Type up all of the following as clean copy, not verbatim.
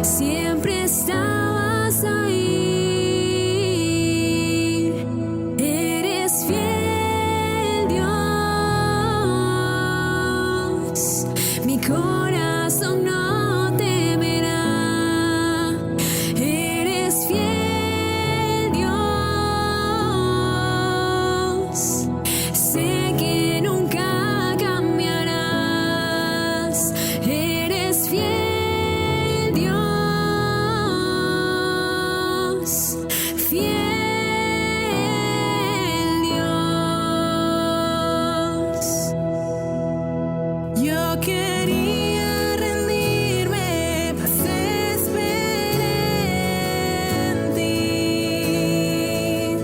siempre estabas ahí. Eres fiel, Dios. Mi corazón no temerá. Eres fiel, Dios. Sé que nunca cambiarás. Eres fiel, Dios. Fiel, Dios. Yo quería rendirme, mas esperé en ti.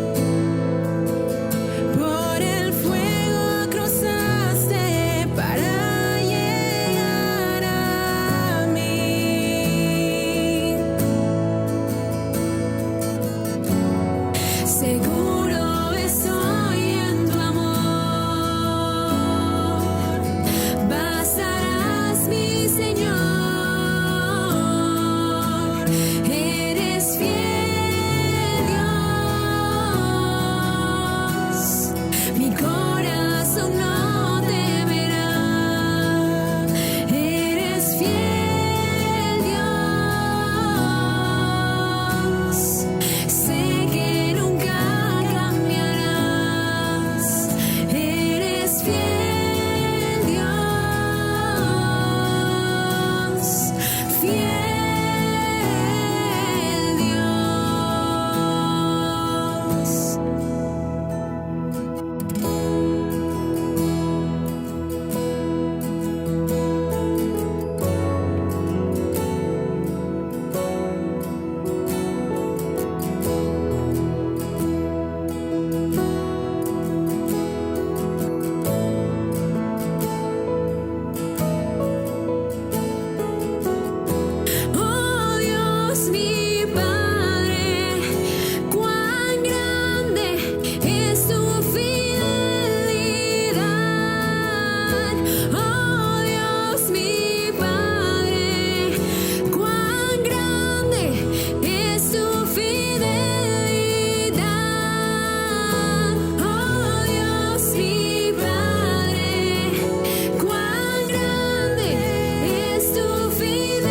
Por el fuego cruzaste para llegar a mí. Seguro estoy en tu amor. Bastarás, mi Señor. Eres fiel, Dios. Mi corazón no temerá. Eres fiel, Dios. Sé que nunca cambiarás. Eres fiel, Dios. Fiel, Dios. Oh Dios, mi Padre, cuán grande es tu fidelidad. Oh Dios, mi Padre, cuán grande es tu fidelidad. Oh Dios, mi Padre, cuán grande es tu fidelidad.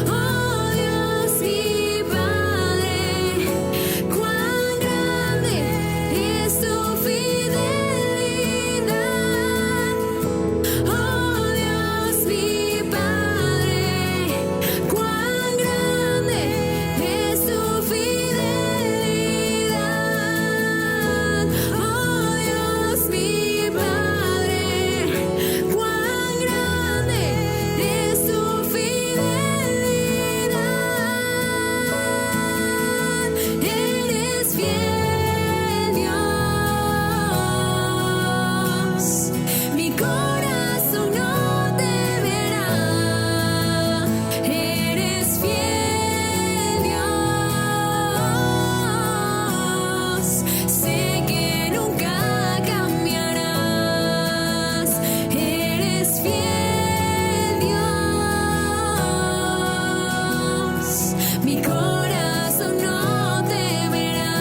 Oh Dios, mi Padre, cuán grande es tu fidelidad. Oh Dios, mi Padre, cuán grande es tu fidelidad. Oh Dios, mi Padre, cuán grande es tu fidelidad. Eres fiel, Dios. Mi corazón no temerá. Eres fiel, Dios. Sé que nunca cambiarás. Eres fiel, Dios. Mi corazón no temerá.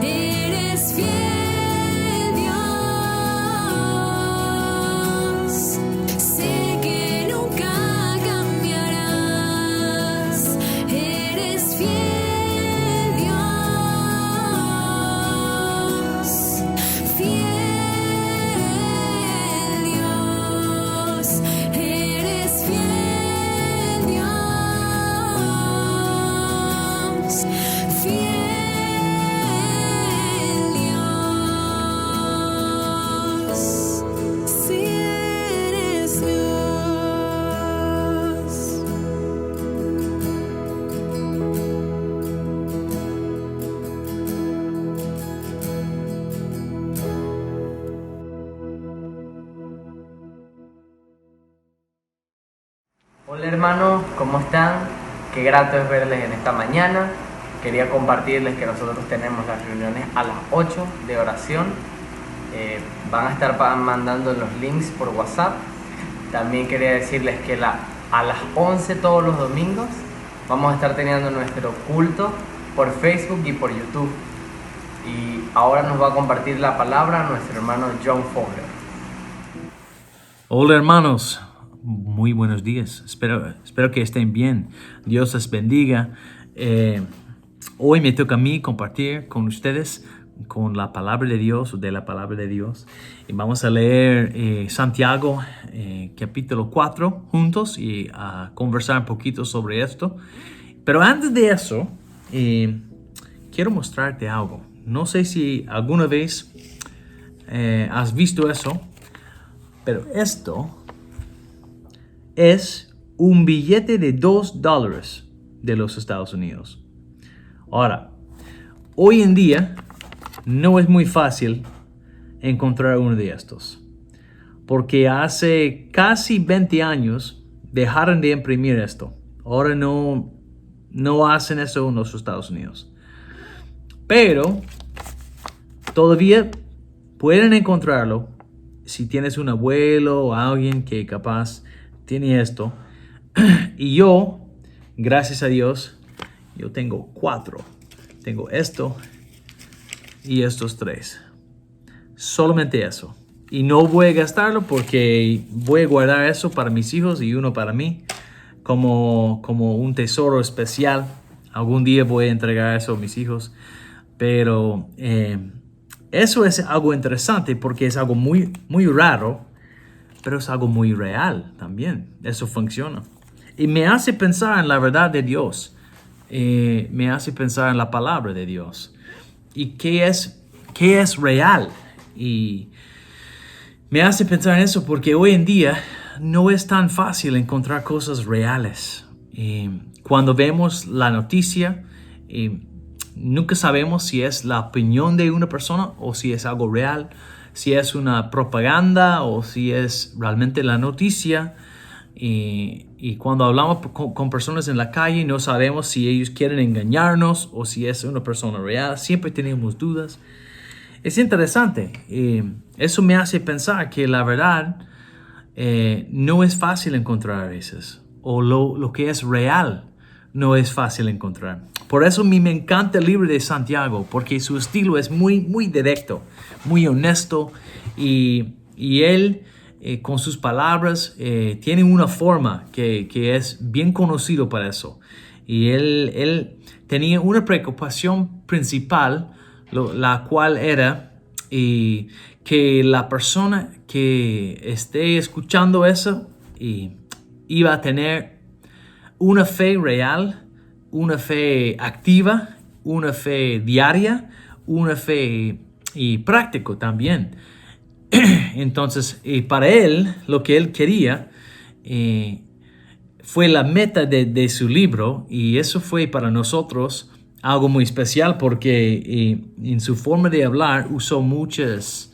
Eres fiel, Dios. Sé que nunca cambiarás. Eres fiel, Dios. Fiel, Dios. Eres fiel, Dios. Fiel, Dios. Si eres Dios. Hola hermanos, ¿cómo están? Qué grato es verles en esta mañana. Quería compartirles que nosotros tenemos las reuniones a las 8 de oración. Van a estar mandando los links por WhatsApp. También quería decirles que a las 11 todos los domingos vamos a estar teniendo nuestro culto por Facebook y por YouTube. Y ahora nos va a compartir la palabra nuestro hermano John Fowler. Hola hermanos, muy buenos días. Espero que estén bien. Dios les bendiga. Hoy me toca a mí compartir con ustedes con la palabra de Dios o de la palabra de Dios. Y vamos a leer Santiago capítulo 4 juntos y a conversar un poquito sobre esto. Pero antes de eso, quiero mostrarte algo. No sé si alguna vez has visto eso, pero esto es un billete de $2 de los Estados Unidos. Ahora, hoy en día no es muy fácil encontrar uno de estos, porque hace casi 20 años dejaron de imprimir esto. Ahora no hacen eso en los Estados Unidos. Pero todavía pueden encontrarlo si tienes un abuelo o alguien que capaz tiene esto. Y yo, gracias a Dios, yo tengo 4. Tengo esto y estos 3. Solamente eso. Y no voy a gastarlo porque voy a guardar eso para mis hijos y uno para mí como un tesoro especial. Algún día voy a entregar eso a mis hijos. Pero eso es algo interesante porque es algo muy, muy raro, pero es algo muy real también. Eso funciona. Y me hace pensar en la verdad de Dios. Me hace pensar en la palabra de Dios. Y qué es real. Y me hace pensar en eso porque hoy en día no es tan fácil encontrar cosas reales. Cuando vemos la noticia, nunca sabemos si es la opinión de una persona o si es algo real, si es una propaganda o si es realmente la noticia. Y cuando hablamos con personas en la calle no sabemos si ellos quieren engañarnos o si es una persona real. Siempre tenemos dudas. Es interesante. Eso me hace pensar que la verdad no es fácil encontrar a veces. O lo que es real no es fácil encontrar. Por eso a mí me encanta el libro de Santiago, porque su estilo es muy, muy directo, muy honesto, y él con sus palabras tiene una forma que es bien conocido para eso. Y él tenía una preocupación principal, la cual era que la persona que esté escuchando eso iba a tener una fe real, una fe activa, una fe diaria, una fe y práctico también. Entonces, para él, lo que él quería fue la meta de su libro, y eso fue para nosotros algo muy especial porque en su forma de hablar usó muchas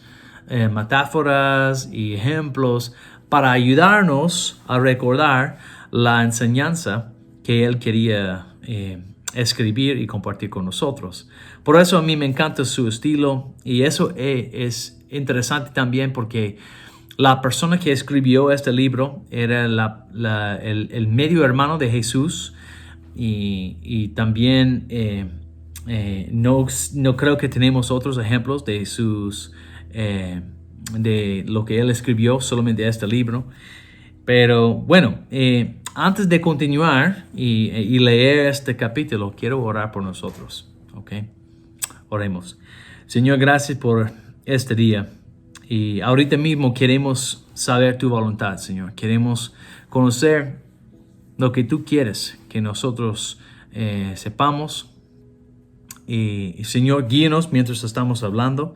metáforas y ejemplos para ayudarnos a recordar la enseñanza que él quería escribir y compartir con nosotros. Por eso a mí me encanta su estilo, y eso es interesante también porque la persona que escribió este libro era el medio hermano de Jesús, y también no creo que tenemos otros ejemplos de de lo que él escribió, solamente este libro. Pero bueno, antes de continuar y leer este capítulo, quiero orar por nosotros, ¿ok? Oremos. Señor, gracias por este día. Y ahorita mismo queremos saber tu voluntad, Señor. Queremos conocer lo que tú quieres que nosotros sepamos. Y Señor, guíenos mientras estamos hablando.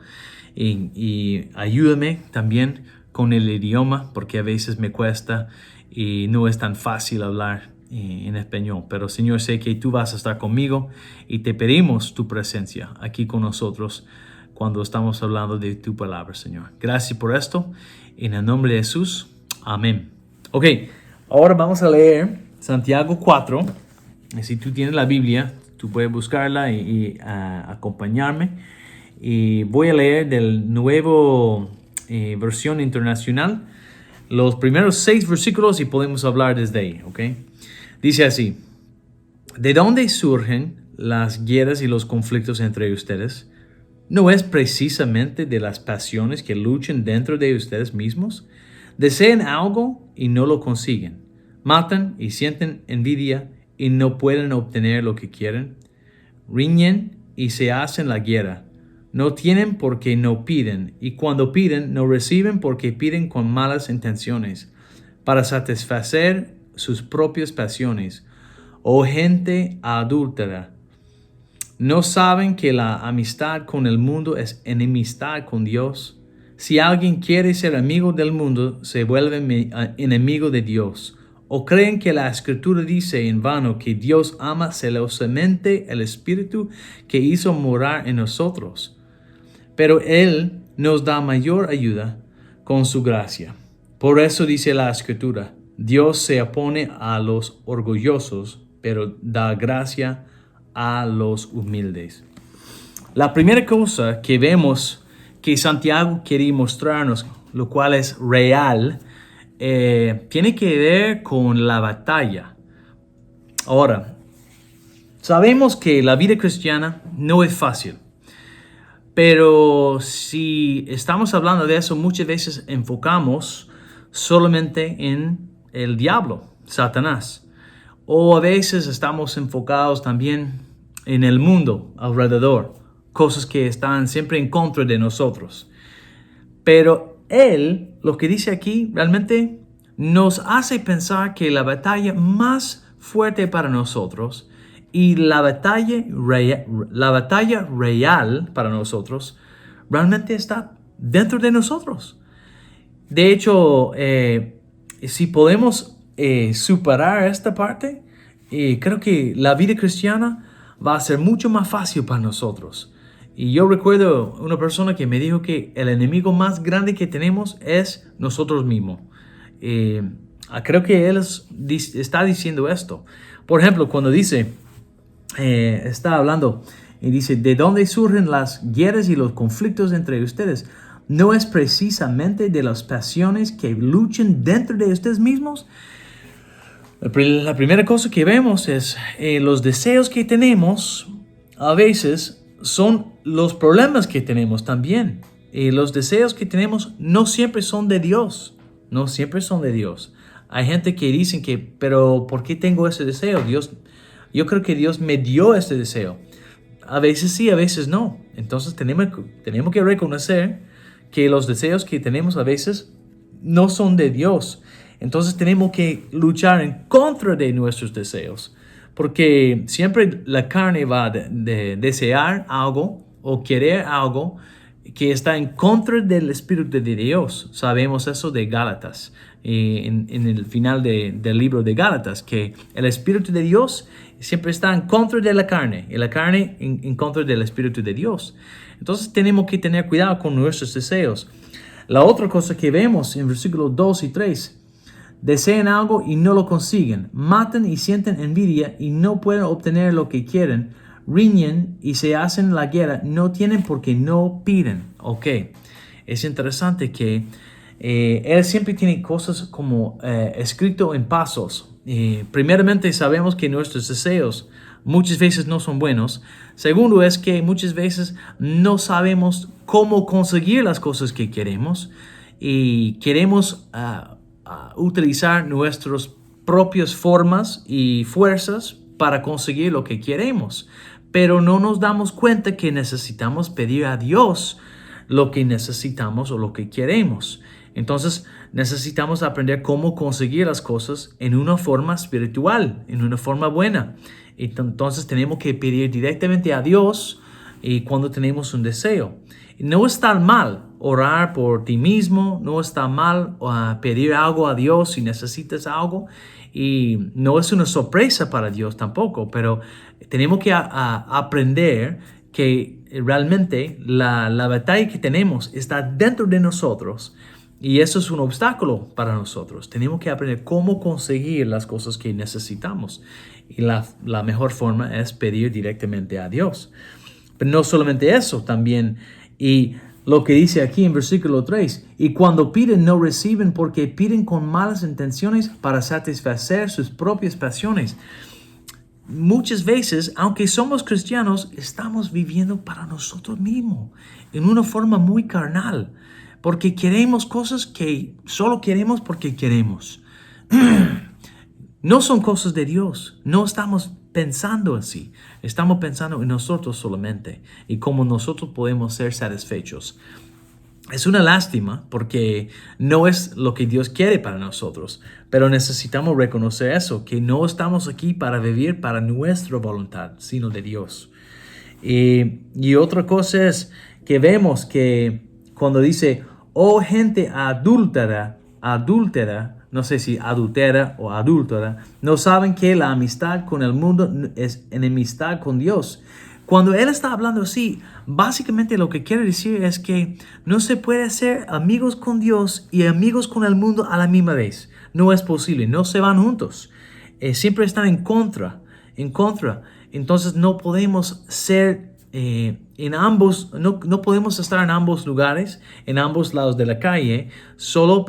Y ayúdame también con el idioma, porque a veces me cuesta y no es tan fácil hablar en español. Pero Señor, sé que tú vas a estar conmigo y te pedimos tu presencia aquí con nosotros cuando estamos hablando de tu palabra, Señor. Gracias por esto. En el nombre de Jesús. Amén. Ok, ahora vamos a leer Santiago 4. Si tú tienes la Biblia, tú puedes buscarla y acompañarme. Y voy a leer del nuevo versión internacional. los primeros 6 versículos y podemos hablar desde ahí, ¿ok? Dice así: ¿de dónde surgen las guerras y los conflictos entre ustedes? ¿No es precisamente de las pasiones que luchan dentro de ustedes mismos? Desean algo y no lo consiguen. Matan y sienten envidia y no pueden obtener lo que quieren. Riñen y se hacen la guerra. No tienen porque no piden, y cuando piden no reciben porque piden con malas intenciones, para satisfacer sus propias pasiones. Oh gente adúltera, ¿no saben que la amistad con el mundo es enemistad con Dios? Si alguien quiere ser amigo del mundo, se vuelve enemigo de Dios. ¿O creen que la Escritura dice en vano que Dios ama celosamente el Espíritu que hizo morar en nosotros? Pero Él nos da mayor ayuda con su gracia. Por eso dice la Escritura: Dios se opone a los orgullosos, pero da gracia a los humildes. La primera cosa que vemos que Santiago quiere mostrarnos, lo cual es real, tiene que ver con la batalla. Ahora, sabemos que la vida cristiana no es fácil. Pero si estamos hablando de eso, muchas veces enfocamos solamente en el diablo, Satanás. O a veces estamos enfocados también en el mundo alrededor, cosas que están siempre en contra de nosotros. Pero él, lo que dice aquí, realmente nos hace pensar que la batalla más fuerte para nosotros y la batalla real para nosotros realmente está dentro de nosotros. De hecho, si podemos superar esta parte, creo que la vida cristiana va a ser mucho más fácil para nosotros. Y yo recuerdo una persona que me dijo que el enemigo más grande que tenemos es nosotros mismos. Creo que él está diciendo esto. Por ejemplo, cuando dice... está hablando y dice: ¿de dónde surgen las guerras y los conflictos entre ustedes? ¿No es precisamente de las pasiones que luchan dentro de ustedes mismos? La primera cosa que vemos es los deseos que tenemos a veces son los problemas que tenemos también. Los deseos que tenemos no siempre son de Dios. No siempre son de Dios. Hay gente que dicen que, pero ¿por qué tengo ese deseo? Yo creo que Dios me dio este deseo. A veces sí, a veces no. Entonces tenemos que reconocer que los deseos que tenemos a veces no son de Dios. Entonces tenemos que luchar en contra de nuestros deseos. Porque siempre la carne va de desear algo o querer algo que está en contra del Espíritu de Dios. Sabemos eso de Gálatas. En el final del libro de Gálatas, que el Espíritu de Dios siempre está en contra de la carne, y la carne en contra del Espíritu de Dios. Entonces tenemos que tener cuidado con nuestros deseos. La otra cosa que vemos en versículos 2 y 3: desean algo y no lo consiguen, matan y sienten envidia y no pueden obtener lo que quieren, riñen y se hacen la guerra, no tienen porque no piden. Ok, es interesante que él siempre tiene cosas como escrito en pasos. Primeramente, sabemos que nuestros deseos muchas veces no son buenos. Segundo, es que muchas veces no sabemos cómo conseguir las cosas que queremos y queremos utilizar nuestras propias formas y fuerzas para conseguir lo que queremos. Pero no nos damos cuenta que necesitamos pedir a Dios lo que necesitamos o lo que queremos. Entonces necesitamos aprender cómo conseguir las cosas en una forma espiritual, en una forma buena. Entonces tenemos que pedir directamente a Dios cuando tenemos un deseo. No está mal orar por ti mismo, no está mal pedir algo a Dios si necesitas algo. Y no es una sorpresa para Dios tampoco, pero tenemos que aprender que realmente la batalla que tenemos está dentro de nosotros. Y eso es un obstáculo para nosotros. Tenemos que aprender cómo conseguir las cosas que necesitamos. Y la mejor forma es pedir directamente a Dios. Pero no solamente eso, también. Y lo que dice aquí en versículo 3. Y cuando piden no reciben porque piden con malas intenciones para satisfacer sus propias pasiones. Muchas veces, aunque somos cristianos, estamos viviendo para nosotros mismos en una forma muy carnal, porque queremos cosas que solo queremos porque queremos. No son cosas de Dios. No estamos pensando así. Estamos pensando en nosotros solamente y cómo nosotros podemos ser satisfechos. Es una lástima porque no es lo que Dios quiere para nosotros, pero necesitamos reconocer eso, que no estamos aquí para vivir para nuestra voluntad, sino de Dios. Y otra cosa es que vemos que cuando dice, oh gente adúltera, no sé si adultera o adúltera, no saben que la amistad con el mundo es enemistad con Dios. Cuando él está hablando así, básicamente lo que quiere decir es que no se puede ser amigos con Dios y amigos con el mundo a la misma vez. No es posible, no se van juntos. Siempre están en contra. Entonces no podemos ser en ambos, no podemos estar en ambos lugares, en ambos lados de la calle. Solo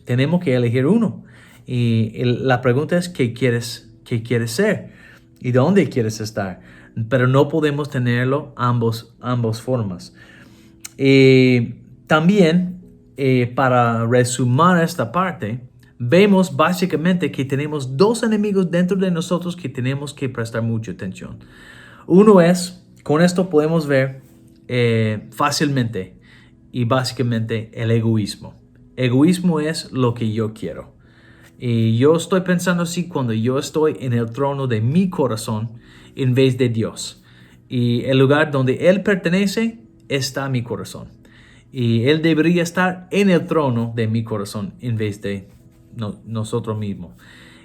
tenemos que elegir uno. Y la pregunta es, ¿qué quieres ser? ¿Y dónde quieres estar? Pero no podemos tenerlo ambos formas. También, para resumir esta parte, vemos básicamente que tenemos dos enemigos dentro de nosotros que tenemos que prestar mucha atención. Uno es, con esto podemos ver fácilmente y básicamente el egoísmo. Egoísmo es lo que yo quiero. Y yo estoy pensando así cuando yo estoy en el trono de mi corazón en vez de Dios. Y el lugar donde Él pertenece está mi corazón. Y Él debería estar en el trono de mi corazón en vez de nosotros mismos.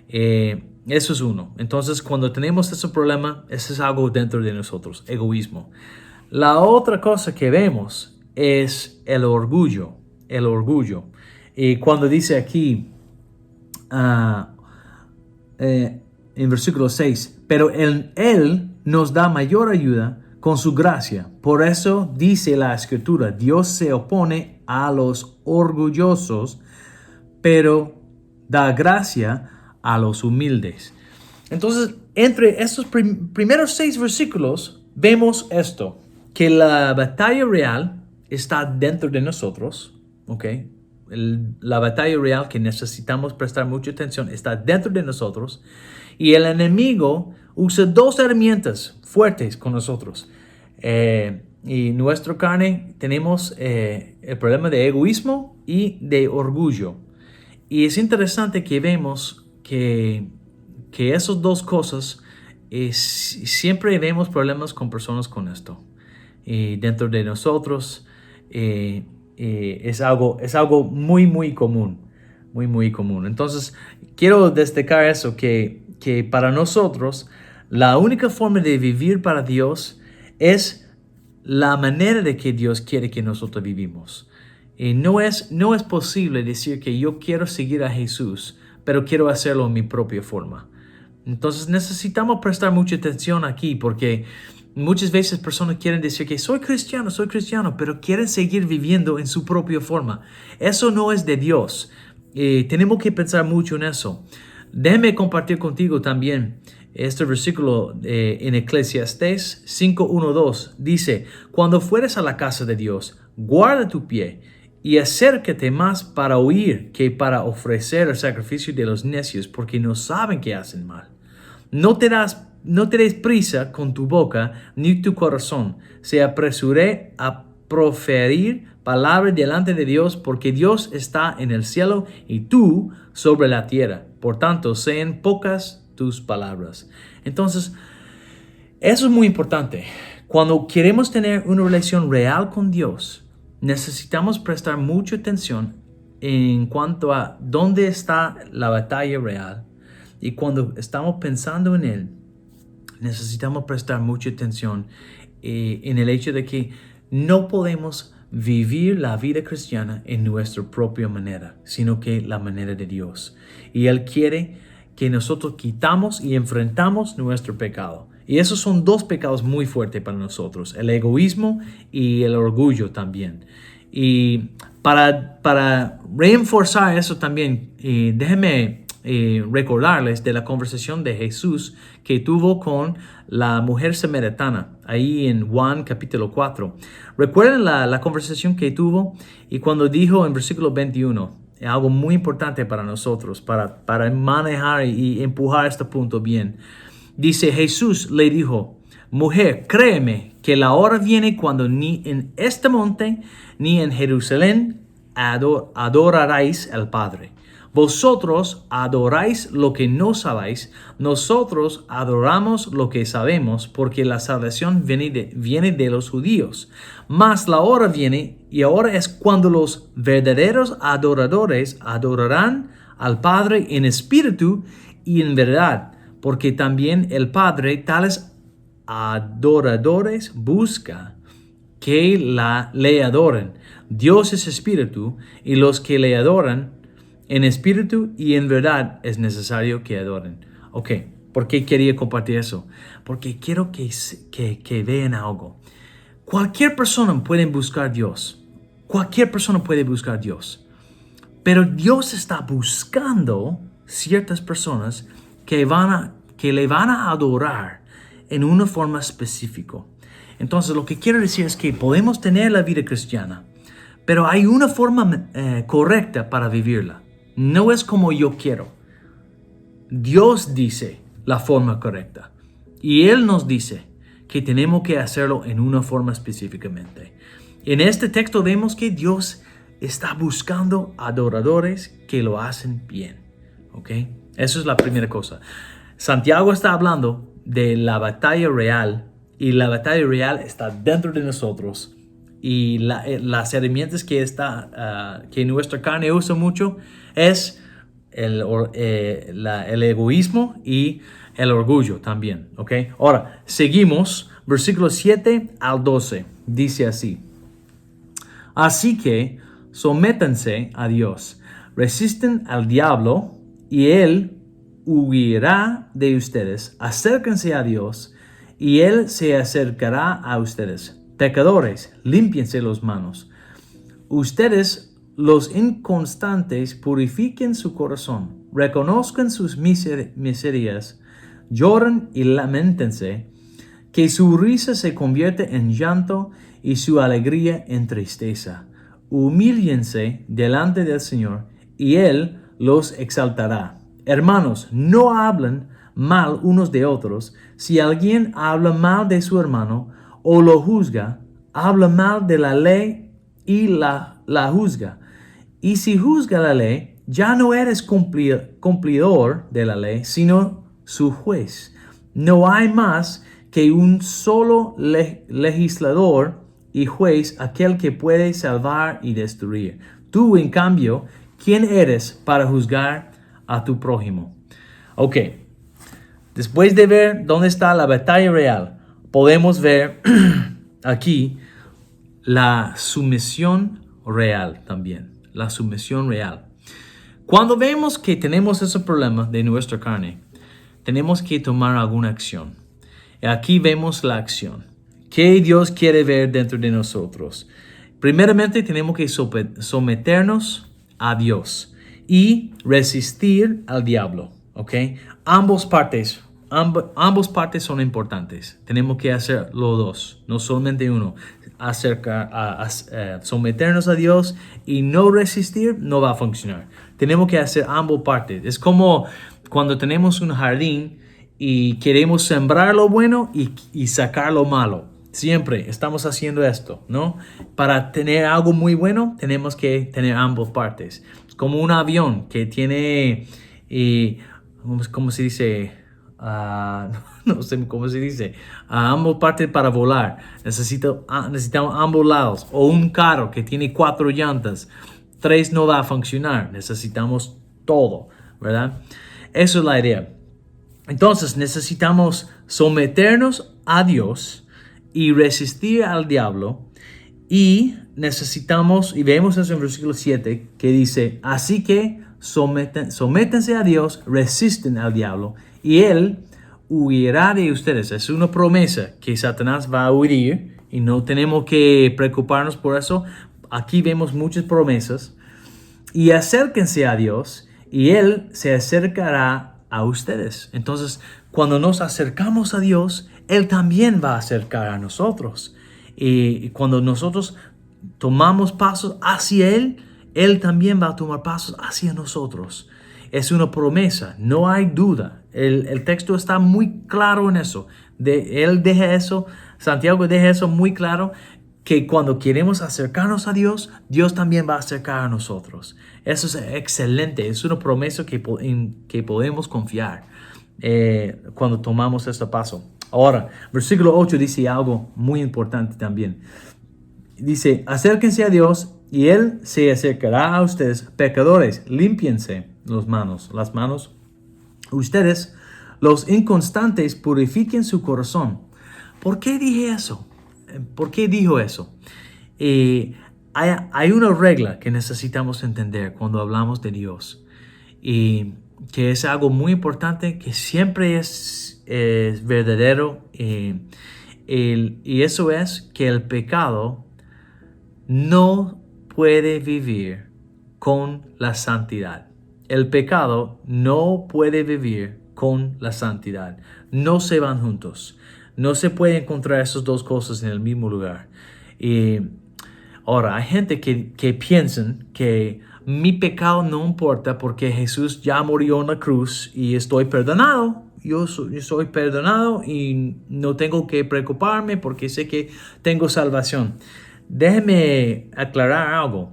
Eso es uno. Entonces, cuando tenemos ese problema, eso es algo dentro de nosotros, egoísmo. La otra cosa que vemos es el orgullo. Y cuando dice aquí, en versículo 6, pero Él nos da mayor ayuda con su gracia. Por eso dice la Escritura, Dios se opone a los orgullosos, pero da gracia a los humildes. Entonces, entre estos primeros 6 versículos, vemos esto, que la batalla real está dentro de nosotros, ¿ok? La batalla real que necesitamos prestar mucha atención está dentro de nosotros, y el enemigo usa 2 herramientas fuertes con nosotros. Y nuestra carne tenemos el problema de egoísmo y de orgullo. Y es interesante que vemos que esas 2 cosas, siempre vemos problemas con personas con esto. Y dentro de nosotros es algo muy, muy común. Muy, muy común. Entonces, quiero destacar eso, que para nosotros, la única forma de vivir para Dios es la manera de que Dios quiere que nosotros vivimos. Y no es posible decir que yo quiero seguir a Jesús, pero quiero hacerlo en mi propia forma. Entonces necesitamos prestar mucha atención aquí, porque muchas veces personas quieren decir que soy cristiano, pero quieren seguir viviendo en su propia forma. Eso no es de Dios. Tenemos que pensar mucho en eso. Déjame compartir contigo también este versículo en Eclesiastés 5:1-2. Dice, cuando fueres a la casa de Dios, guarda tu pie y acércate más para oír que para ofrecer el sacrificio de los necios, porque no saben que hacen mal. No te des prisa con tu boca ni tu corazón. Se apresure a proferir palabras delante de Dios, porque Dios está en el cielo y tú sobre la tierra. Por tanto, sean pocas tus palabras. Entonces, eso es muy importante. Cuando queremos tener una relación real con Dios, necesitamos prestar mucha atención en cuanto a dónde está la batalla real. Y cuando estamos pensando en Él, necesitamos prestar mucha atención en el hecho de que no podemos vivir la vida cristiana en nuestra propia manera, sino que la manera de Dios. Y Él quiere que nosotros quitamos y enfrentamos nuestro pecado. Y esos son 2 pecados muy fuertes para nosotros, el egoísmo y el orgullo también. Y para reforzar eso también, déjenme recordarles de la conversación de Jesús que tuvo con la mujer samaritana, ahí en Juan capítulo 4. Recuerden la conversación que tuvo y cuando dijo en versículo 21, algo muy importante para nosotros, para manejar y empujar este punto bien. Dice, Jesús le dijo, mujer, créeme que la hora viene cuando ni en este monte ni en Jerusalén adoraréis al Padre. Vosotros adoráis lo que no sabéis, nosotros adoramos lo que sabemos, porque la salvación viene de los judíos. Mas la hora viene, y ahora es cuando los verdaderos adoradores adorarán al Padre en espíritu y en verdad, porque también el Padre tales adoradores busca que le adoren. Dios es espíritu, y los que le adoran en espíritu y en verdad es necesario que adoren. Ok, ¿por qué quería compartir eso? Porque quiero que vean algo. Cualquier persona puede buscar a Dios. Cualquier persona puede buscar a Dios. Pero Dios está buscando ciertas personas que le van a adorar en una forma específica. Entonces, lo que quiero decir es que podemos tener la vida cristiana, pero hay una forma correcta para vivirla. No es como yo quiero. Dios dice la forma correcta. Y Él nos dice que tenemos que hacerlo en una forma específicamente. En este texto vemos que Dios está buscando adoradores que lo hacen bien. ¿Ok? Eso es la primera cosa. Santiago está hablando de la batalla real. Y la batalla real está dentro de nosotros. Y las herramientas que nuestra carne usa mucho es el egoísmo y el orgullo también. ¿Ok? Ahora, seguimos. Versículos 7 al 12. Dice así. Así que sométanse a Dios. Resisten al diablo y él huirá de ustedes. Acérquense a Dios y él se acercará a ustedes. Pecadores, límpiense las manos. Ustedes, los inconstantes, purifiquen su corazón. Reconozcan sus miserias. Lloren y lamentense. Que su risa se convierta en llanto y su alegría en tristeza. Humíllense delante del Señor y Él los exaltará. Hermanos, no hablen mal unos de otros. Si alguien habla mal de su hermano o lo juzga, habla mal de la ley y la juzga. Y si juzga la ley, ya no eres cumplidor de la ley, sino su juez. No hay más que un solo legislador y juez, aquel que puede salvar y destruir. Tú, en cambio, ¿quién eres para juzgar a tu prójimo? Ok, después de ver dónde está la batalla real, podemos ver aquí la sumisión real también. La sumisión real. Cuando vemos que tenemos ese problema de nuestra carne, tenemos que tomar alguna acción. Aquí vemos la acción. ¿Qué Dios quiere ver dentro de nosotros? Primeramente tenemos que someternos a Dios y resistir al diablo. ¿Ok? Ambas partes son importantes. Tenemos que hacer los dos, no solamente uno. Someternos a Dios y no resistir no va a funcionar. Tenemos que hacer ambas partes. Es como cuando tenemos un jardín y queremos sembrar lo bueno y sacar lo malo. Siempre estamos haciendo esto, ¿no? Para tener algo muy bueno, tenemos que tener ambas partes. Es como un avión que tiene, ¿cómo se dice? No sé cómo se dice. Ambas partes para volar. Necesitamos ambos lados. O un carro que tiene 4 llantas. 3 no va a funcionar. Necesitamos todo, ¿verdad? Eso es la idea. Entonces necesitamos someternos a Dios y resistir al diablo. Y necesitamos, y vemos eso en versículo 7, que dice, así que sométense a Dios, resisten al diablo, y Él huirá de ustedes. Es una promesa que Satanás va a huir, y no tenemos que preocuparnos por eso. aquí vemos muchas promesas. Y acérquense a Dios y Él se acercará a ustedes. Entonces, cuando nos acercamos a Dios, Él también va a acercar a nosotros. Y cuando nosotros tomamos pasos hacia Él, Él también va a tomar pasos hacia nosotros. Es una promesa, no hay duda. El texto está muy claro en eso. Él deja eso, Santiago deja eso muy claro, que cuando queremos acercarnos a Dios, Dios también va a acercar a nosotros. Eso es excelente, es una promesa en que podemos confiar cuando tomamos este paso. Ahora, versículo 8 dice algo muy importante también. Dice, acérquense a Dios y Él se acercará a ustedes, pecadores, límpiense las manos. Ustedes, los inconstantes, purifiquen su corazón. ¿Por qué dije eso? ¿Por qué dijo eso? Hay una regla que necesitamos entender cuando hablamos de Dios, y que es algo muy importante, que siempre es verdadero, y eso es que el pecado no puede vivir con la santidad. El pecado no puede vivir con la santidad. No se van juntos. No se puede encontrar esas dos cosas en el mismo lugar. Ahora, hay gente que piensan que mi pecado no importa porque Jesús ya murió en la cruz y estoy perdonado. Yo soy perdonado y no tengo que preocuparme porque sé que tengo salvación. Déjeme aclarar algo.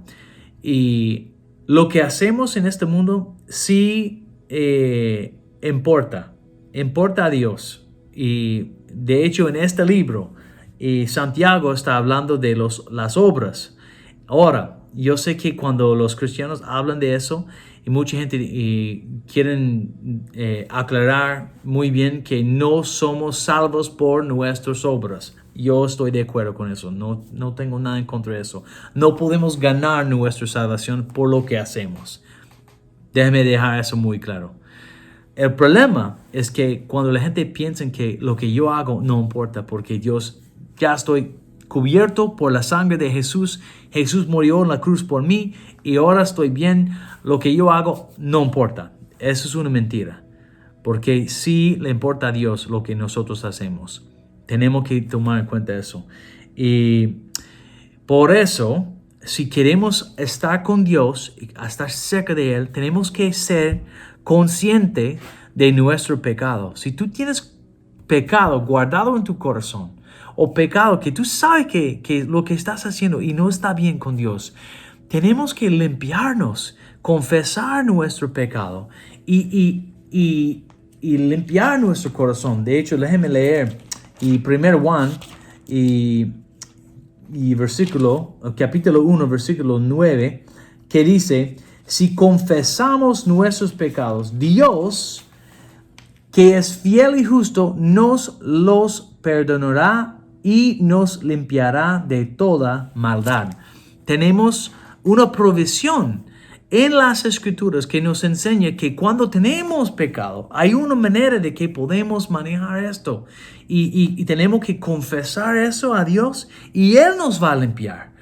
Y lo que hacemos en este mundo sí importa a Dios. Y de hecho en este libro Santiago está hablando de las obras. Ahora, yo sé que cuando los cristianos hablan de eso, y mucha gente quieren aclarar muy bien que no somos salvos por nuestras obras. Yo estoy de acuerdo con eso. No tengo nada en contra de eso. No podemos ganar nuestra salvación por lo que hacemos. Déjeme dejar eso muy claro. El problema es que cuando la gente piensa que lo que yo hago no importa porque Dios, ya estoy cubierto por la sangre de Jesús. Jesús murió en la cruz por mí y ahora estoy bien. Lo que yo hago no importa. Eso es una mentira. Porque sí le importa a Dios lo que nosotros hacemos. Tenemos que tomar en cuenta eso. Y por eso, si queremos estar con Dios y estar cerca de Él, tenemos que ser conscientes de nuestro pecado. Si tú tienes pecado guardado en tu corazón, o pecado que tú sabes que lo que estás haciendo y no está bien con Dios, tenemos que limpiarnos, confesar nuestro pecado y limpiar nuestro corazón. De hecho, déjenme leer y 1 Juan y capítulo 1, versículo 9, que dice, si confesamos nuestros pecados, Dios, que es fiel y justo, nos los perdonará y nos limpiará de toda maldad. Tenemos una provisión en las Escrituras que nos enseña que cuando tenemos pecado, hay una manera de que podemos manejar esto. Y tenemos que confesar eso a Dios y Él nos va a limpiar.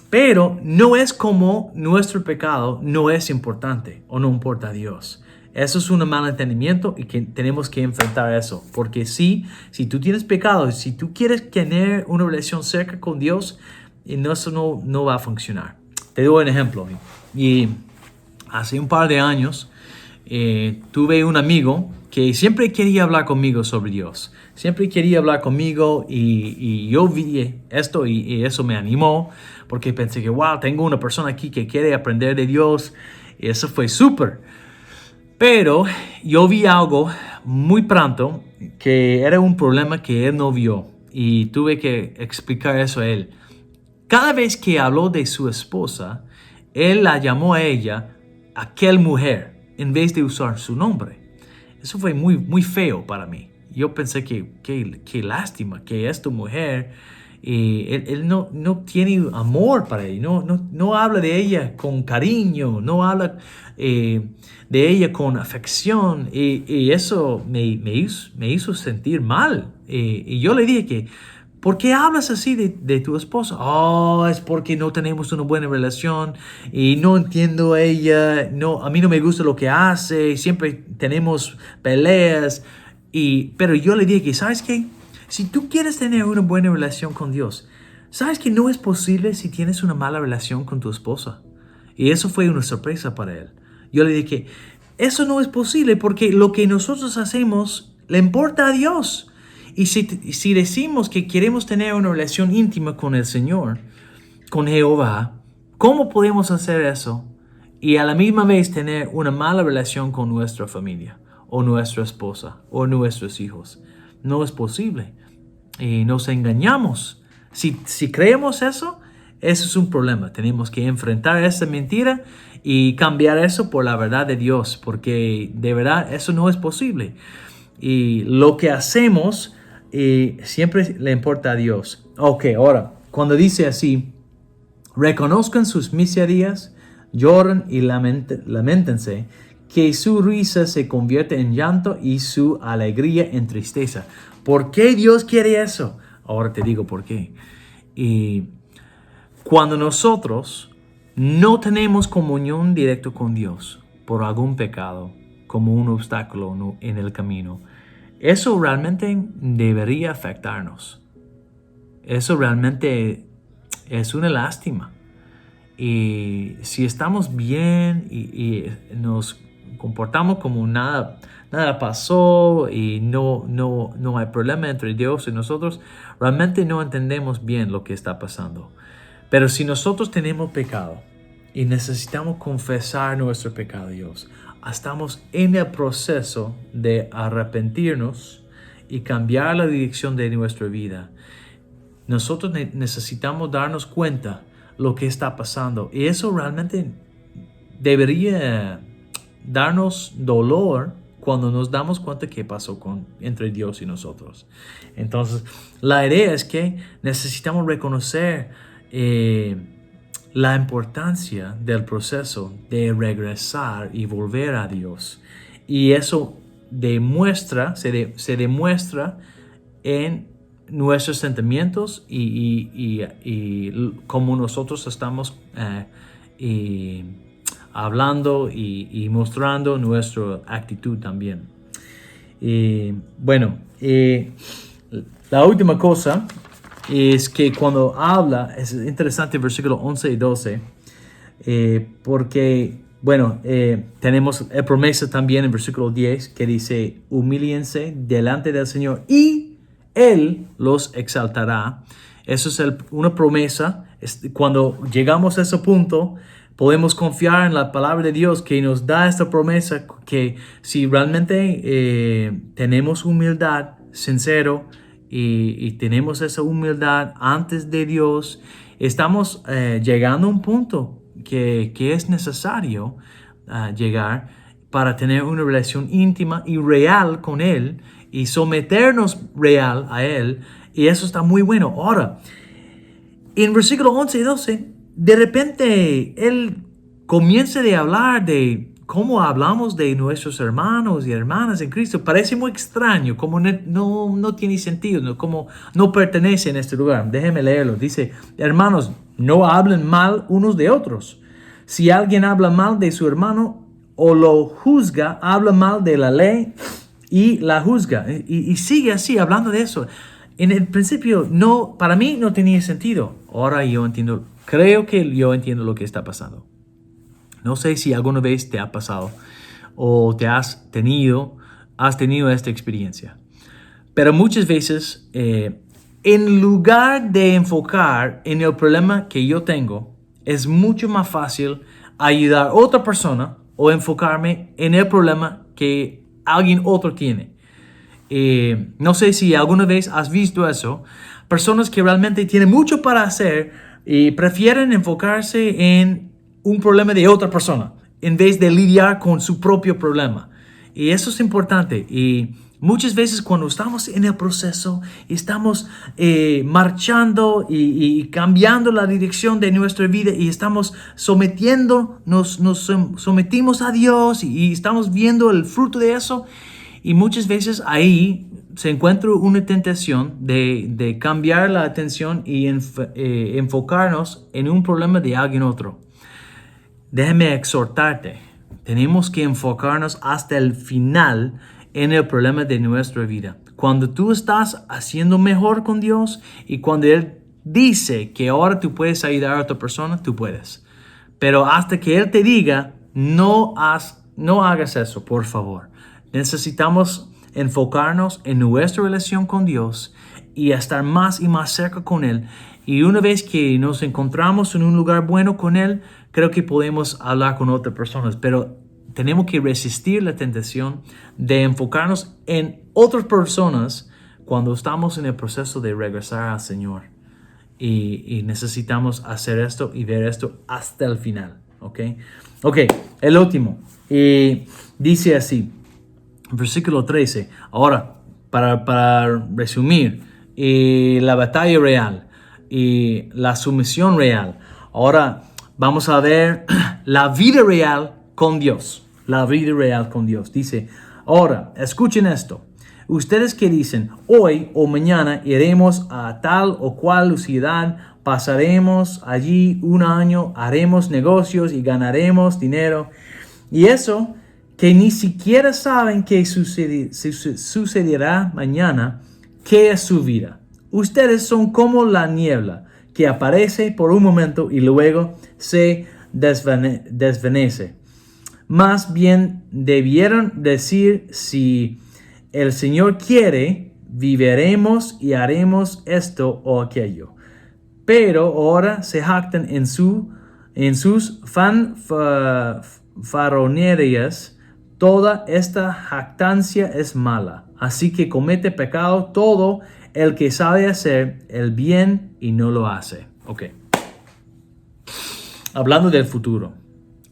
Pero no es como nuestro pecado no es importante o no importa a Dios. Eso es un mal entendimiento y que tenemos que enfrentar eso. Porque si tú tienes pecado, si tú quieres tener una relación cerca con Dios, eso no va a funcionar. Te doy un ejemplo. Y hace un par de años tuve un amigo que siempre quería hablar conmigo sobre Dios. Siempre quería hablar conmigo y yo vi esto y eso me animó. Porque pensé que, wow, tengo una persona aquí que quiere aprender de Dios. Y eso fue súper. Pero yo vi algo muy pronto que era un problema que él no vio y tuve que explicar eso a él. Cada vez que habló de su esposa, él la llamó a ella aquel mujer en vez de usar su nombre. Eso fue muy, muy feo para mí. Yo pensé que lástima que esta mujer, él no tiene amor para ella, no habla de ella con cariño, no habla de ella con afección y eso me hizo sentir mal. Y yo le dije ¿por qué hablas así de tu esposa? Oh, es porque no tenemos una buena relación y no entiendo a ella, no, a mí no me gusta lo que hace, siempre tenemos peleas. Pero yo le dije, ¿sabes qué? Si tú quieres tener una buena relación con Dios, ¿sabes que no es posible si tienes una mala relación con tu esposa? Y eso fue una sorpresa para él. Yo le dije, eso no es posible porque lo que nosotros hacemos le importa a Dios. Y si decimos que queremos tener una relación íntima con el Señor, con Jehová, ¿cómo podemos hacer eso? Y a la misma vez tener una mala relación con nuestra familia, o nuestra esposa, o nuestros hijos. No es posible. Y nos engañamos. Si creemos eso es un problema. Tenemos que enfrentar esa mentira y cambiar eso por la verdad de Dios, porque de verdad eso no es posible. Y lo que hacemos siempre le importa a Dios. Ok, ahora, cuando dice así, reconozcan sus miserias, lloren y lamentense, que su risa se convierte en llanto y su alegría en tristeza. ¿Por qué Dios quiere eso? Ahora te digo por qué. Y cuando nosotros no tenemos comunión directa con Dios por algún pecado, como un obstáculo en el camino, eso realmente debería afectarnos. Eso realmente es una lástima. Y si estamos bien y nos comportamos como nada pasó y no hay problema entre Dios y nosotros, realmente no entendemos bien lo que está pasando. Pero si nosotros tenemos pecado y necesitamos confesar nuestro pecado a Dios, estamos en el proceso de arrepentirnos y cambiar la dirección de nuestra vida. Nosotros necesitamos darnos cuenta lo que está pasando. Y eso realmente debería darnos dolor cuando nos damos cuenta que pasó entre Dios y nosotros. Entonces, la idea es que necesitamos reconocer la importancia del proceso de regresar y volver a Dios. Y eso se demuestra en nuestros sentimientos y cómo nosotros estamos hablando y mostrando nuestra actitud también. La última cosa es que cuando habla, es interesante el versículo 11 y 12, porque, tenemos la promesa también en versículo 10 que dice, humíllense delante del Señor y Él los exaltará. Eso es una promesa. Cuando llegamos a ese punto, podemos confiar en la palabra de Dios que nos da esta promesa, que si realmente tenemos humildad sincero y tenemos esa humildad antes de Dios, estamos llegando a un punto que es necesario llegar para tener una relación íntima y real con Él y someternos real a Él. Y eso está muy bueno. Ahora, en versículo 11 y 12, de repente Él comienza a hablar de cómo hablamos de nuestros hermanos y hermanas en Cristo. Parece muy extraño, como no tiene sentido, como no pertenece en este lugar. Déjenme leerlo. Dice, hermanos, no hablen mal unos de otros. Si alguien habla mal de su hermano o lo juzga, habla mal de la ley y la juzga. Y sigue así hablando de eso. En el principio, para mí no tenía sentido. Ahora creo que yo entiendo lo que está pasando. No sé si alguna vez te ha pasado o has tenido esta experiencia. Pero muchas veces, en lugar de enfocar en el problema que yo tengo, es mucho más fácil ayudar a otra persona o enfocarme en el problema que alguien otro tiene. No sé si alguna vez has visto eso. Personas que realmente tienen mucho para hacer y prefieren enfocarse en un problema de otra persona en vez de lidiar con su propio problema. Y eso es importante. Y muchas veces cuando estamos en el proceso, estamos marchando y cambiando la dirección de nuestra vida y estamos nos sometimos a Dios y estamos viendo el fruto de eso. Y muchas veces ahí se encuentra una tentación de cambiar la atención y enfocarnos en un problema de alguien otro. Déjame exhortarte, tenemos que enfocarnos hasta el final en el problema de nuestra vida. Cuando tú estás haciendo mejor con Dios y cuando Él dice que ahora tú puedes ayudar a otra persona, tú puedes. Pero hasta que Él te diga, no hagas eso, por favor. Necesitamos enfocarnos en nuestra relación con Dios y estar más y más cerca con Él. Y una vez que nos encontramos en un lugar bueno con Él, creo que podemos hablar con otras personas. Pero tenemos que resistir la tentación de enfocarnos en otras personas cuando estamos en el proceso de regresar al Señor. Y necesitamos hacer esto y ver esto hasta el final. ¿Ok? El último. Dice así. Versículo 13. Ahora, para resumir, la batalla real y la sumisión real. Ahora vamos a ver la vida real con Dios. La vida real con Dios. Dice, ahora, escuchen esto. Ustedes que dicen, hoy o mañana iremos a tal o cual ciudad, pasaremos allí un año, haremos negocios y ganaremos dinero. Y eso que ni siquiera saben qué sucederá mañana, ¿qué es su vida? Ustedes son como la niebla que aparece por un momento y luego se desvanece. Más bien debieron decir, si el Señor quiere, viviremos y haremos esto o aquello. Pero ahora se jactan en sus fanfarronerías. Toda esta jactancia es mala. Así que comete pecado todo el que sabe hacer el bien y no lo hace. Ok. Hablando del futuro.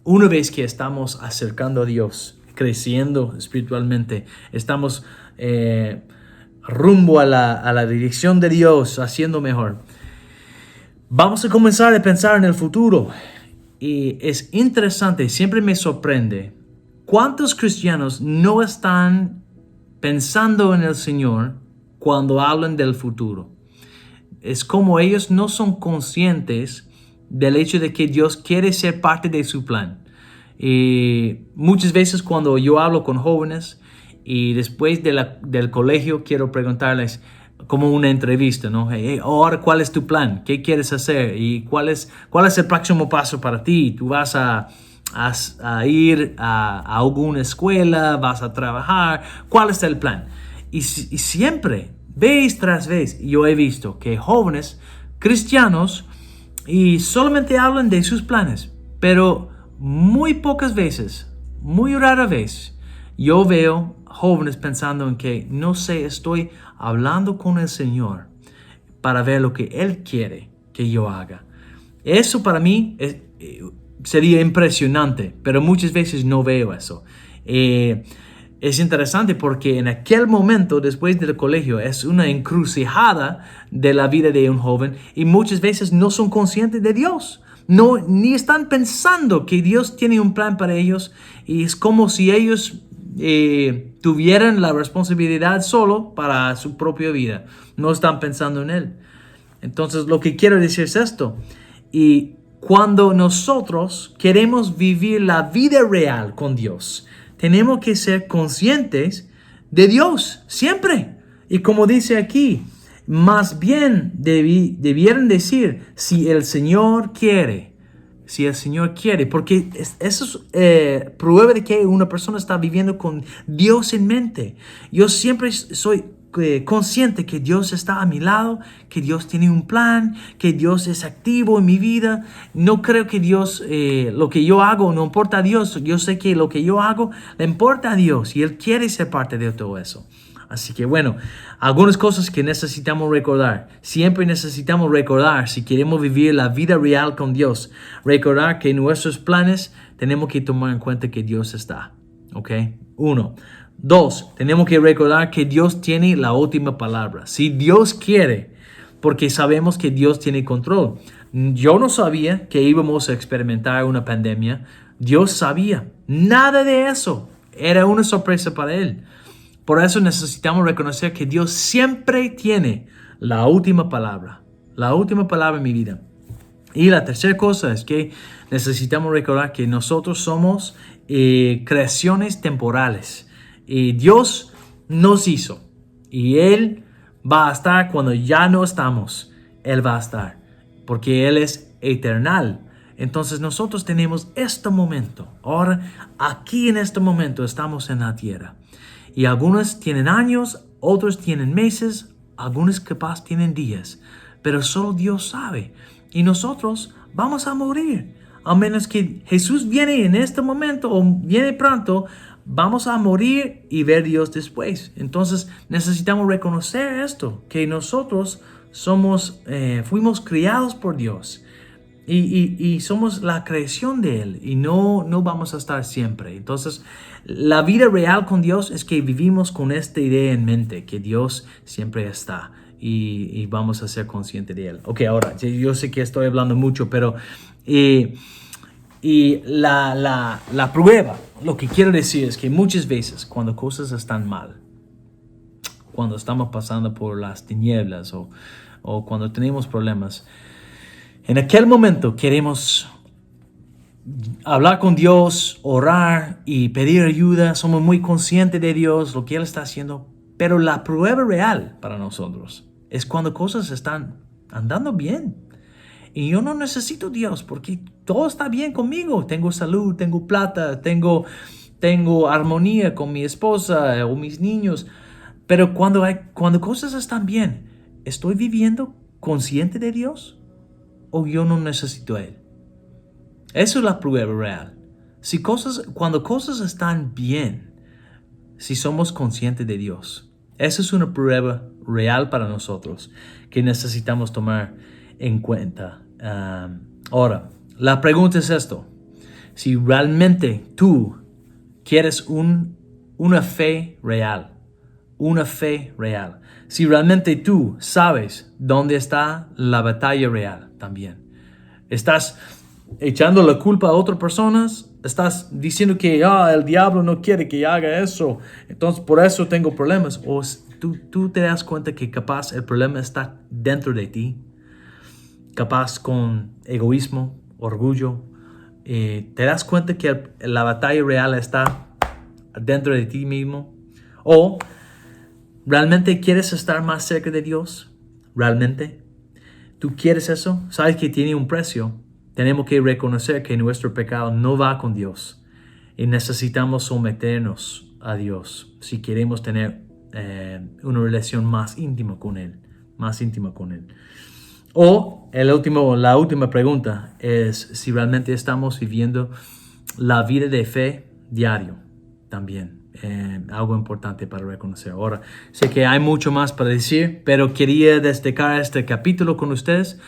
Una vez que estamos acercando a Dios, creciendo espiritualmente, estamos rumbo a la dirección de Dios, haciendo mejor. Vamos a comenzar a pensar en el futuro. Y es interesante, siempre me sorprende, ¿cuántos cristianos no están pensando en el Señor cuando hablan del futuro? Es como ellos no son conscientes del hecho de que Dios quiere ser parte de su plan. Y muchas veces cuando yo hablo con jóvenes y después del colegio quiero preguntarles como una entrevista, ¿no? Hey, ahora, ¿cuál es tu plan? ¿Qué quieres hacer? ¿Y cuál es el próximo paso para ti? ¿Tú vas a ir a alguna escuela? ¿Vas a trabajar? ¿Cuál es el plan? Y siempre, vez tras vez, yo he visto que jóvenes cristianos y solamente hablan de sus planes, pero muy pocas veces, muy rara vez, yo veo jóvenes pensando en que, no sé, estoy hablando con el Señor para ver lo que Él quiere que yo haga. Eso para mí sería impresionante, pero muchas veces no veo eso. Es interesante porque en aquel momento, después del colegio, es una encrucijada de la vida de un joven y muchas veces no son conscientes de Dios. Ni están pensando que Dios tiene un plan para ellos y es como si ellos tuvieran la responsabilidad solo para su propia vida. No están pensando en Él. Entonces, lo que quiero decir es esto. Y cuando nosotros queremos vivir la vida real con Dios, tenemos que ser conscientes de Dios siempre. Y como dice aquí, más bien debieran decir, si el Señor quiere. Si el Señor quiere. Porque eso es prueba de que una persona está viviendo con Dios en mente. Yo siempre soy consciente que Dios está a mi lado, que Dios tiene un plan, que Dios es activo en mi vida. No creo que Dios, lo que yo hago no importa a Dios. Yo sé que lo que yo hago le importa a Dios y Él quiere ser parte de todo eso. Así que bueno, algunas cosas que necesitamos recordar. Siempre necesitamos recordar, si queremos vivir la vida real con Dios, recordar que en nuestros planes tenemos que tomar en cuenta que Dios está. ¿Ok? 1. 2, tenemos que recordar que Dios tiene la última palabra. Si Dios quiere, porque sabemos que Dios tiene control. Yo no sabía que íbamos a experimentar una pandemia. Dios sabía. Nada de eso. Era una sorpresa para Él. Por eso necesitamos reconocer que Dios siempre tiene la última palabra en mi vida. Y la tercera cosa es que necesitamos recordar que nosotros somos creaciones temporales. Dios nos hizo y Él va a estar cuando ya no estamos. Él va a estar porque Él es eternal. Entonces nosotros tenemos este momento. Ahora, aquí en este momento estamos en la tierra. Y algunos tienen años, otros tienen meses, algunos capaz tienen días. Pero solo Dios sabe. Y nosotros vamos a morir. A menos que Jesús viene en este momento o viene pronto, vamos a morir y ver a Dios después. Entonces necesitamos reconocer esto, que nosotros fuimos criados por Dios. Y somos la creación de Él y no vamos a estar siempre. Entonces, la vida real con Dios es que vivimos con esta idea en mente, que Dios siempre está y vamos a ser conscientes de Él. Ok, ahora, yo sé que estoy hablando mucho, pero la prueba, lo que quiero decir es que muchas veces cuando cosas están mal, cuando estamos pasando por las tinieblas o cuando tenemos problemas, en aquel momento queremos hablar con Dios, orar y pedir ayuda. Somos muy conscientes de Dios, lo que Él está haciendo. Pero la prueba real para nosotros es cuando cosas están andando bien. Y yo no necesito Dios porque todo está bien conmigo. Tengo salud, tengo plata, tengo armonía con mi esposa o mis niños. Pero cuando cosas están bien, ¿estoy viviendo consciente de Dios? ¿O yo no necesito a Él? Eso es la prueba real. Cuando cosas están bien, si somos conscientes de Dios, esa es una prueba real para nosotros que necesitamos tomar en cuenta. Ahora, la pregunta es esto. Si realmente tú quieres una fe real, si realmente tú sabes dónde está la batalla real también. Estás echando la culpa a otras personas, estás diciendo que el diablo no quiere que haga eso, entonces por eso tengo problemas. O tú te das cuenta que capaz el problema está dentro de ti, capaz con egoísmo, orgullo. Te das cuenta que la batalla real está dentro de ti mismo. O ¿realmente quieres estar más cerca de Dios? ¿Realmente? ¿Tú quieres eso? ¿Sabes que tiene un precio? Tenemos que reconocer que nuestro pecado no va con Dios. Y necesitamos someternos a Dios si queremos tener una relación más íntima con Él. O la última pregunta es si realmente estamos viviendo la vida de fe diario también. Algo importante para reconocer. Ahora, sé que hay mucho más para decir, pero quería destacar este capítulo con ustedes.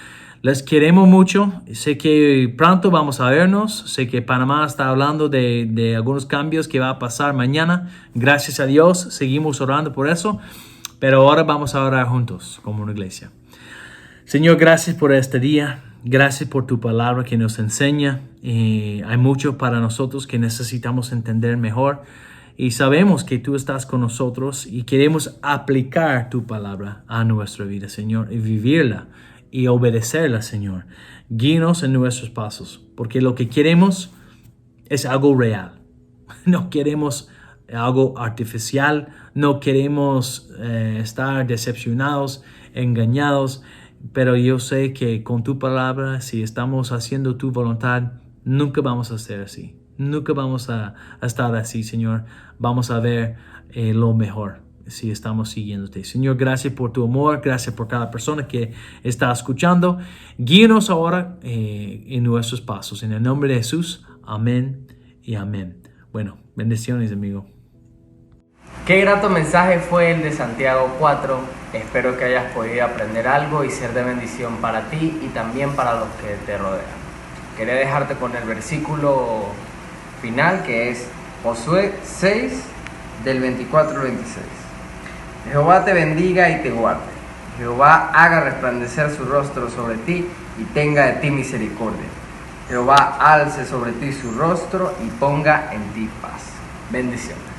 Les queremos mucho. Sé que pronto vamos a vernos. Sé que Panamá está hablando de algunos cambios que va a pasar mañana. Gracias a Dios, seguimos orando por eso. Pero ahora vamos a orar juntos como una iglesia. Señor, gracias por este día. Gracias por tu palabra que nos enseña. Hay mucho para nosotros que necesitamos entender mejor. Y sabemos que tú estás con nosotros y queremos aplicar tu palabra a nuestra vida, Señor, y vivirla y obedecerla, Señor. Guíanos en nuestros pasos, porque lo que queremos es algo real. No queremos algo artificial, no queremos estar decepcionados, engañados, pero yo sé que con tu palabra, si estamos haciendo tu voluntad, nunca vamos a ser así. Nunca vamos a estar así, Señor. Vamos a ver lo mejor si estamos siguiéndote. Señor, gracias por tu amor. Gracias por cada persona que está escuchando. Guíanos ahora en nuestros pasos. En el nombre de Jesús. Amén y amén. Bueno, bendiciones, amigo. Qué grato mensaje fue el de Santiago 4. Espero que hayas podido aprender algo y ser de bendición para ti y también para los que te rodean. Quería dejarte con el versículo final, que es Josué 6 del 24 al 26. Jehová te bendiga y te guarde. Jehová haga resplandecer su rostro sobre ti y tenga de ti misericordia. Jehová alce sobre ti su rostro y ponga en ti paz. Bendiciones.